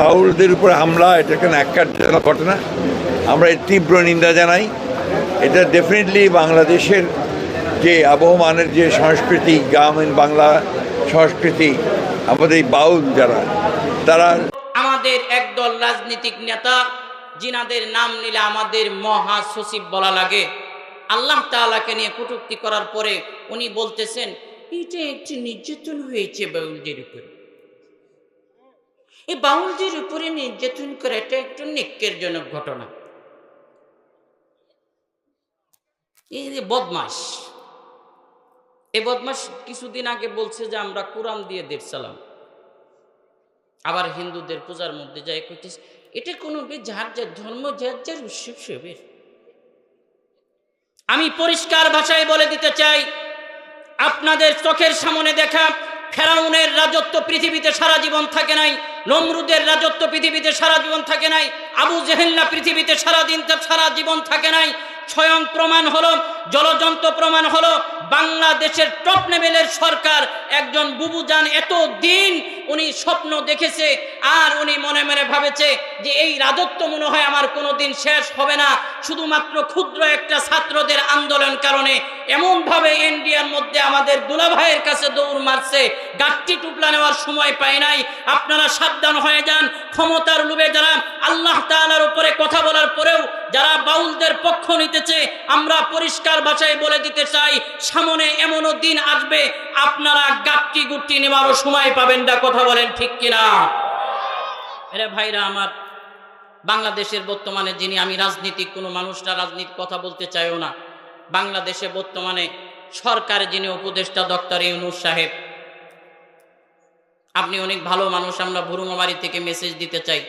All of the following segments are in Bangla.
বাউলদের উপরে হামলা এটা একটা ন্যাক্কারজনক ঘটনা। আমরা এর তীব্র নিন্দা জানাই। এটা ডেফিনেটলি বাংলাদেশের যে আবহমানের যে সংস্কৃতি, গ্রামীণ বাংলা সংস্কৃতি, আমাদের এই বাউল যারা, তারা আমাদের একদল রাজনীতিক নেতা যিনাদের নাম নিলে আমাদের মহাসচিব বলা লাগে, আল্লাহ তাআলাকে নিয়ে কটূক্তি করার পরে উনি বলতেছেন এটা একটি নির্যাতন হয়েছে বাউলদের উপরে। এই বাউলদের উপরে নির্যাতন করা এটা একটু নেক্কেরজনক ঘটনা। এই যে বদমাস, এই বদমাস কিছুদিন আগে বলছে যে আমরা কোরআন দিয়ে দেড় সালাম, আবার হিন্দুদের পূজার মধ্যে যায় কইতেছে এটা কোনো যার যার ধর্ম, যার যার উৎসব সেবের। আমি পরিষ্কার ভাষায় বলে দিতে চাই, আপনাদের চোখের সামনে দেখা ফেরাউনের রাজত্ব পৃথিবীতে সারা জীবন থাকে নাই, নমরুদের রাজত্ব পৃথিবীতে সারা জীবন থাকে নাই, আবু জেহেল্লা পৃথিবীতে সারা জীবন থাকে নাই। স্বয়ং প্রমাণ হলো, জলজন্ত প্রমাণ হলো, বাংলাদেশের টপ লেভেলের সরকার একজন বুবুজান এত দিন উনি স্বপ্ন দেখেছে আর উনি মনে মনে ভাবেছে যে এই রাজত্ব মনে হয় আমার কোনোদিন শেষ হবে না, শুধুমাত্র ক্ষুদ্র একটা ছাত্রদের আন্দোলন কারণে এমনভাবে ইন্ডিয়ার মধ্যে আমাদের দুলাভাইয়ের কাছে দৌড় মারছে, গাট্টি টুপলা নেওয়ার সময় পায় নাই। আপনারা সাবধান হয়ে যান। ক্ষমতার লোভে যারা আল্লাহ তাআলার উপরে কথা বলার পরেও যারা বাউলদের পক্ষ নিতেছে, আমরা পরিষ্কার ভাষায় বলে দিতে চাই সামনে এমনও দিন আসবে আপনারা গাট্টি গুট্টি নেওয়ারও সময় পাবেন না। কথা বলেন ঠিক কিনা? আরে ভাইরা আমার, বাংলাদেশের বর্তমানে যিনি, আমি রাজনীতিক কোনো মানুষরা রাজনীতির কথা বলতে চাইও না, বাংলাদেশে বর্তমানে সরকারের যিনি উপদেষ্টা ডক্টর ইউনূস সাহেব, আপনি অনেক ভালো মানুষ, আমরা ভুরুঙ্গামারি থেকে মেসেজ দিতে চাই,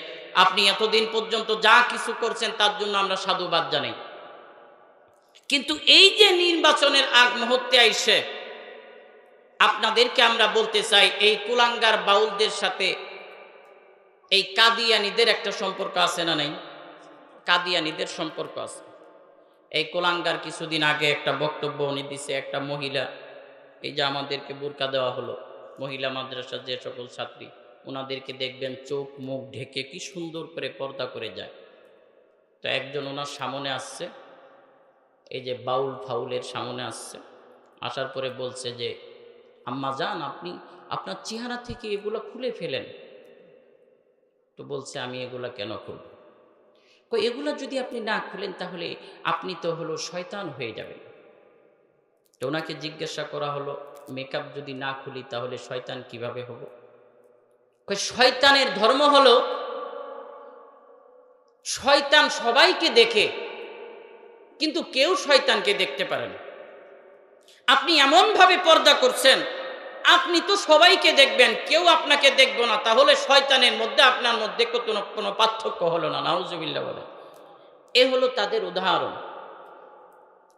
আপনি এতদিন পর্যন্ত যা কিছু করছেন তার জন্য আমরা সাধুবাদ জানাই। কিন্তু এই যে নির্বাচনের আগ মুহূর্তে আইসে আপনাদেরকে আমরা বলতে চাই, এই কুলাঙ্গার বাউলদের সাথে এই কাদিয়ানীদের একটা সম্পর্ক আছে না নাই? কাদিয়ানীদের সম্পর্ক আছে। এই কুলাঙ্গার কিছুদিন আগে একটা বক্তব্য উনি দিছে, একটা মহিলা, এই যে আমাদেরকে বোরকা দেওয়া হলো, মহিলা মাদ্রাসার যে সকল ছাত্রী, ওনাদেরকে দেখবেন চোখ মুখ ঢেকে কি সুন্দর করে পর্দা করে যায়। তো একজন ওনার সামনে আসছে, এই যে বাউল ফাউলের সামনে আসছে, আসার পরে বলছে যে আম্মা জান আপনি আপনার চেহারা থেকে এগুলো খুলে ফেলেন। তো বলছে আমি এগুলা কেন খুলব? এগুলা যদি আপনি না খুলেন তাহলে আপনি তো হলো শয়তান হয়ে যাবেন। তো ওনাকে জিজ্ঞাসা করা হলো মেকআপ যদি না খুলি তাহলে শয়তান কিভাবে হব? শয়তানের ধর্ম হলো শয়তান সবাইকে দেখে কিন্তু কেউ শয়তানকে দেখতে পারে না। আপনি এমন ভাবে পর্দা করছেন আপনি তো সবাইকে দেখবেন, কেউ আপনাকে দেখবে না, তাহলে শয়তানের মধ্যে আপনার মধ্যে কোনো পার্থক্য হলো না। নাউজুবিল্লাহ বলে। এ হলো তাদের উদাহরণ।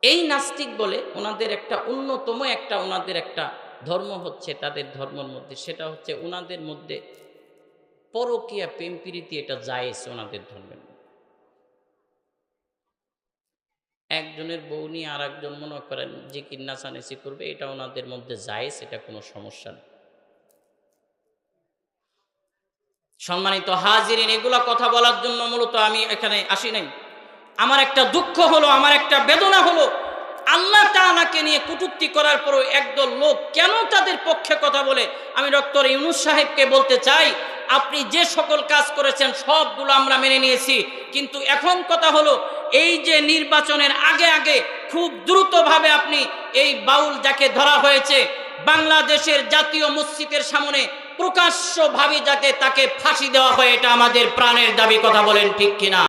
এই নাস্তিক বলে ওনাদের একটা অন্যতম একটা ওনাদের একটা ধর্ম হচ্ছে, তাদের ধর্মের মধ্যে সেটা হচ্ছে ওনাদের মধ্যে পরকীয়া প্রেম প্রীতি, এটা জায়েজ ওনাদের ধর্মের। একজনের বউ নিয়ে আর একজন মনে করেন জিকির নাচানাচি করবে, এটা ওনাদের মধ্যে জায়েজ, এটা কোনো সমস্যা নেই। সম্মানিত হাজিরিন, এগুলা কথা বলার জন্য মূলত আমি এখানে আসি নাই। আমার একটা দুঃখ হলো, আমার একটা বেদনা হলো, আল্লাহ তাআলাকে নিয়ে কটূক্তি করার পরও একদল লোক কেন তাদের পক্ষে কথা বলে। আমি ডক্টর ইউনূস সাহেবকে বলতে চাই, আপনি যে সকল কাজ করেছেন সবগুলো আমরা মেনে নিয়েছি, কিন্তু এখন কথা হলো এই যে নির্বাচনের আগে আগে খুব দ্রুতভাবে আপনি এই বাউল যাকে ধরা হয়েছে বাংলাদেশের জাতীয় মসজিদের সামনে প্রকাশ্যভাবে যাতে তাকে ফাঁসি দেওয়া হয়, এটা আমাদের প্রাণের দাবি। কথা বলেন ঠিক কিনা?